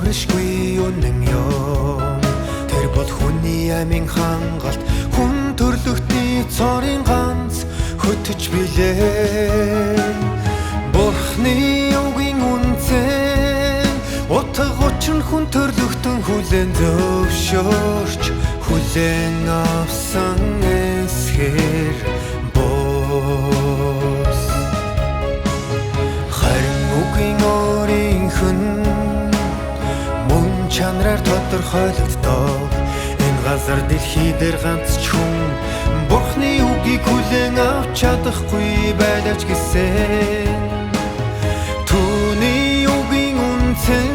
Хөршгүй үнэн юм. Тэр бол хүний амийн хангалт, хүн төрлөختний цорын ганц хөтөж билээ. Бурхны үгийн үнцэн утга учир нь хүн төрлөختөн хүлээн зөвшөөрч хүлээн авсан эсхэр бос. Харин үгийн өөрийнх нь мөн чанараар тодорхойлогддог. Энэ газар дэлхий дээр ганц ч хүн Бурхны үгийг хүлээн авч чадахгүй байлаач гэсэн. Түүний үгийн үнцэн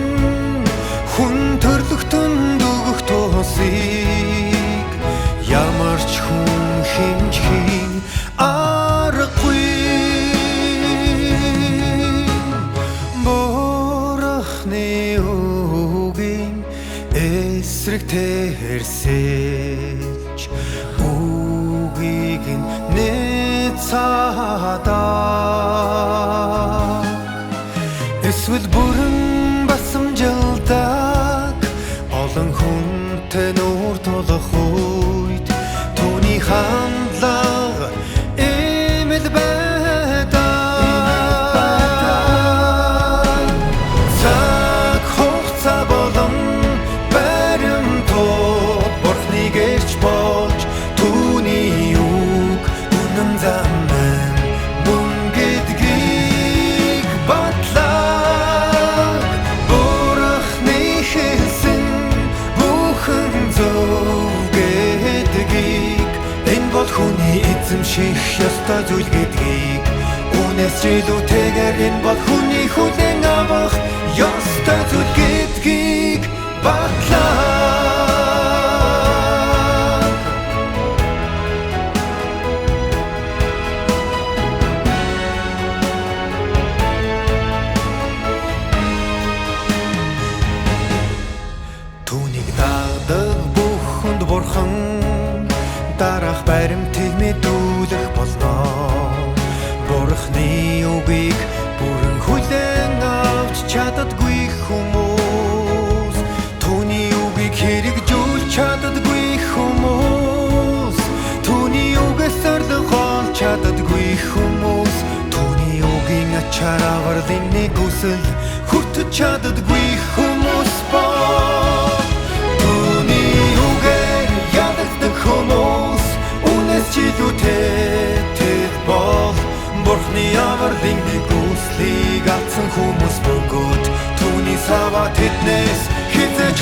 хүн төрлөختөнд өгөх тусыг ямар ч хүн хэмжих аргагүй. Бурхны үгийн эсрэг тэрсэлж үгийг нэцаадаа. Эсвэл бүрэн басамжилдаг олон хүнтэй нуур тулах үед түүний хандлага эмэл байдаг. Цаг хугацаа болон баримтууд Бурхныг эрч болж түүний үг үнэн зам мөн гэдгийг батлаа. Бурхны хэлсэн бүхэн зөв гэдгийг, энэ бол хүний эзэмших ёстой зүйл гэдгийг, үнээс ч илүүтэйгээр энэ бол хүний хүлээн авах ёстой зүйл гэдгийг батлаа. Түүнийг дагдаг бүхэнд Бурхан дараах баримтыг мэдүүлэх болно. Бурхны үгийг бүрэн хүлээн авч чаддаггүй хүмүүс, түүний үгийг хэрэгжүүлж чаддаггүй хүмүүс, түүний үгээс орлого олж чаддаггүй хүмүүс, түүний үгийн ачаар авралын нэг үсэл хүртэж чаддаггүй хүмүүс боо. Түүний үгээр ядагддаг хүмүүс үнээс ч илүүтэй тэд бол Бурхны авралын нэг үслийг авсан хүмүүс бөгөөд түүний сава тэднээс хизээж